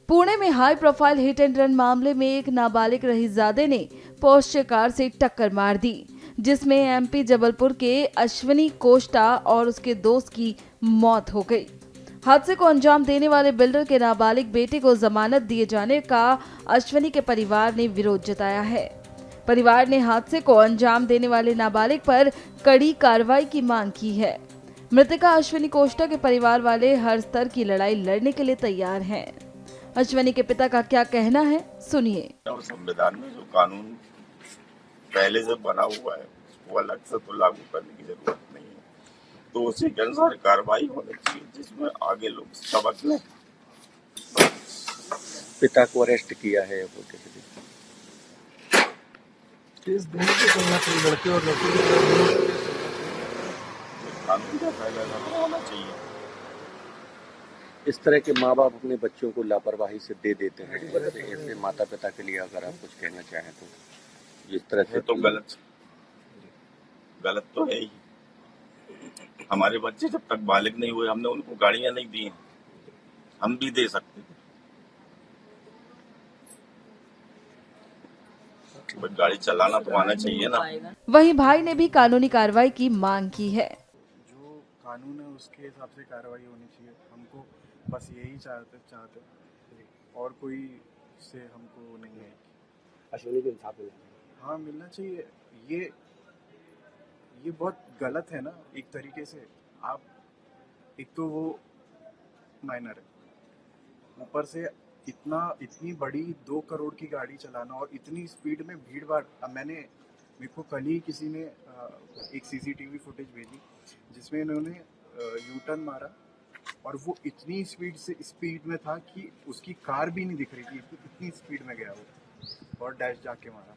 पुणे में high profile hit and run मामले में एक नाबालिग रहीजादे ने पोर्शे कार से टक्कर मार दी, जिसमें एमपी जबलपुर के अश्विनी कोष्टा और उसके दोस्त की मौत हो गई। हादसे को अंजाम देने वाले बिल्डर के नाबालिग बेटे को जमानत दिए जाने का अश्विनी के परिवार ने विरोध जताया है। परिवार ने हादसे को अंजाम देने वाले नाबालिग पर कड़ी कार्रवाई की मांग की है। मृतका अश्विनी कोष्टा के परिवार वाले हर स्तर की लड़ाई लड़ने के लिए तैयार हैं। अश्विनी के पिता का क्या कहना है, सुनिए। संविधान में जो कानून पहले से बना हुआ है वो अलग से तो लागू करने की जरूरत नहीं है, तो उसी के अनुसार कार्रवाई होनी चाहिए जिसमें आगे लोग सबक लें। पिता को अरेस्ट किया है वो केस दोनों को करना चाहिए, लड़के और लड़के के कानून का पहले होना चाहिए। इस तरह के माँ बाप अपने बच्चों को लापरवाही से दे देते हैं, ऐसे माता पिता के लिए अगर आप कुछ कहना चाहें तो जिस तरह से तो गलत तो है ही। हमारे बच्चे जब तक बालिग नहीं हुए हमने उनको गाड़ियां नहीं दी हैं, हम भी दे सकते थे। गाड़ी चलाना तो आना चाहिए ना। वहीं भाई ने भी कानूनी कार्रवाई की मांग की है। जो कानून है उसके हिसाब से कार्रवाई होनी चाहिए। हमको बस यही चाहते और कोई से हमको नहीं है। अश्विनी को इंसाफ मिलना, हाँ मिलना चाहिए। ये बहुत गलत है ना, एक तरीके से। आप एक तो वो माइनर है, ऊपर से इतनी बड़ी 2 करोड़ की गाड़ी चलाना और इतनी स्पीड में भीड़ भाड़। मेरे को कल ही किसी ने एक सीसीटीवी फुटेज भेजी जिसमें इन्होंने यू टर्न मारा और वो इतनी स्पीड में था कि उसकी कार भी नहीं दिख रही थी, इतनी स्पीड में गया वो और डैश जाके मारा।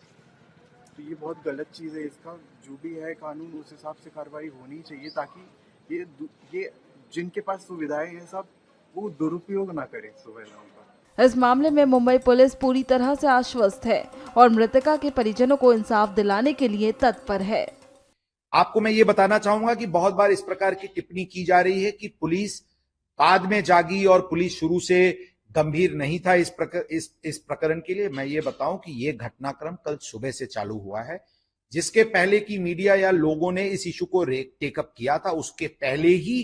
तो ये बहुत गलत चीज़ है। इसका जो भी है कानून उस हिसाब से कार्रवाई होनी चाहिए ताकि ये जिनके पास सुविधाएं हैं सब वो दुरुपयोग ना करें सुविधाओं का। इस मामले में मुंबई पुलिस पूरी तरह से आश्वस्त है और मृतका के परिजनों को इंसाफ दिलाने के लिए तत्पर है। आपको मैं ये बताना चाहूंगा कि बहुत बार इस प्रकार की टिप्पणी की जा रही है कि पुलिस बाद में जागी और पुलिस शुरू से गंभीर नहीं था इस प्रकरण के लिए। मैं ये बताऊं कि ये घटनाक्रम कल सुबह से चालू हुआ है। जिसके पहले की मीडिया या लोगों ने इस इशू को टेकअप किया था, उसके पहले ही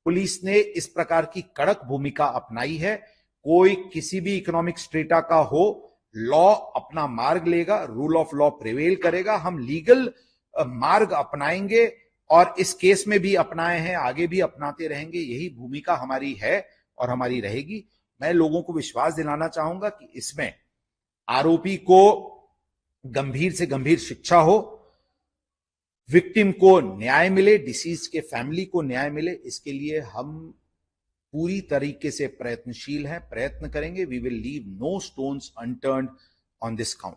पुलिस ने इस प्रकार की कड़क भूमिका अपनाई है। कोई किसी भी इकोनॉमिक स्ट्रेटा का हो, लॉ अपना मार्ग लेगा, रूल ऑफ लॉ प्रिवेल करेगा। हम लीगल मार्ग अपनाएंगे और इस केस में भी अपनाए हैं, आगे भी अपनाते रहेंगे। यही भूमिका हमारी है और हमारी रहेगी। मैं लोगों को विश्वास दिलाना चाहूंगा कि इसमें आरोपी को गंभीर से गंभीर शिक्षा हो, विक्टिम को न्याय मिले, डिसीज के फैमिली को न्याय मिले। इसके लिए हम पूरी तरीके से प्रयत्नशील हैं, प्रयत्न करेंगे। We will leave no stones unturned on this count.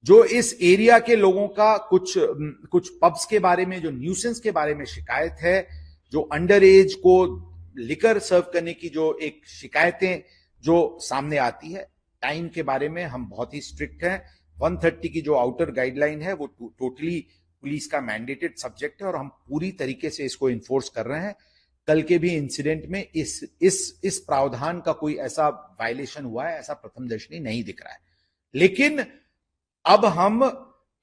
जो इस एरिया के लोगों का कुछ पब्स के बारे में, जो न्यूसेंस के बारे में शिकायत है, जो अंडर एज को लिकर सर्व करने की जो एक शिकायतें जो सामने आती है, टाइम के बारे में हम बहुत ही स्ट्रिक्ट हैं। 130 की जो आउटर गाइडलाइन है वो टोटली पुलिस का मैंडेटेड सब्जेक्ट है और हम पूरी तरीके से इसको इन्फोर्स कर रहे हैं। कल के भी इंसिडेंट में इस प्रावधान का कोई ऐसा वायलेशन हुआ है, ऐसा प्रथम दर्शनी नहीं दिख रहा है। लेकिन अब हम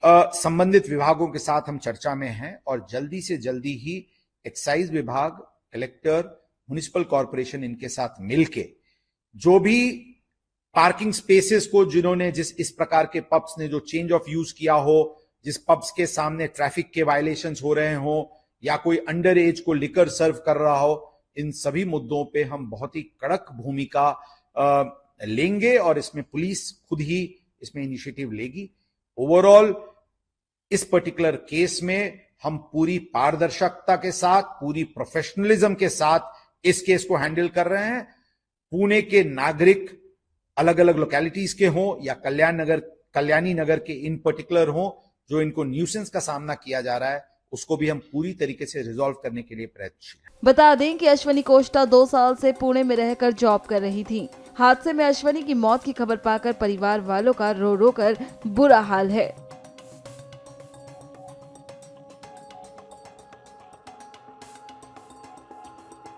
संबंधित विभागों के साथ हम चर्चा में हैं और जल्दी से जल्दी ही एक्साइज विभाग, कलेक्टर, म्युनिसिपल कॉर्पोरेशन इनके साथ मिलके जो भी पार्किंग स्पेसेस को जिन्होंने इस प्रकार के पब्स ने जो चेंज ऑफ यूज किया हो, जिस पब्स के सामने ट्रैफिक के वायलेशंस हो रहे हो या कोई अंडर एज को लिकर सर्व कर रहा हो, इन सभी मुद्दों पे हम बहुत ही कड़क भूमिका लेंगे और इसमें पुलिस खुद ही इसमें इनिशिएटिव लेगी। ओवरऑल इस पर्टिकुलर केस में हम पूरी पारदर्शिता के साथ, पूरी प्रोफेशनलिज्म के साथ इस केस को हैंडल कर रहे हैं। पुणे के नागरिक अलग अलग लोकेलिटीज के हों या कल्याणी नगर के इन पर्टिकुलर हों, जो इनको न्यूसेंस का सामना किया जा रहा है, उसको भी हम पूरी तरीके से रिजॉल्व करने के लिए प्रयत्नशील हैं। बता दें कि अश्विनी कोष्टा 2 साल से पुणे में रहकर जॉब कर रही थी। हादसे में अश्विनी की मौत की खबर पाकर परिवार वालों का रो रो कर बुरा हाल है।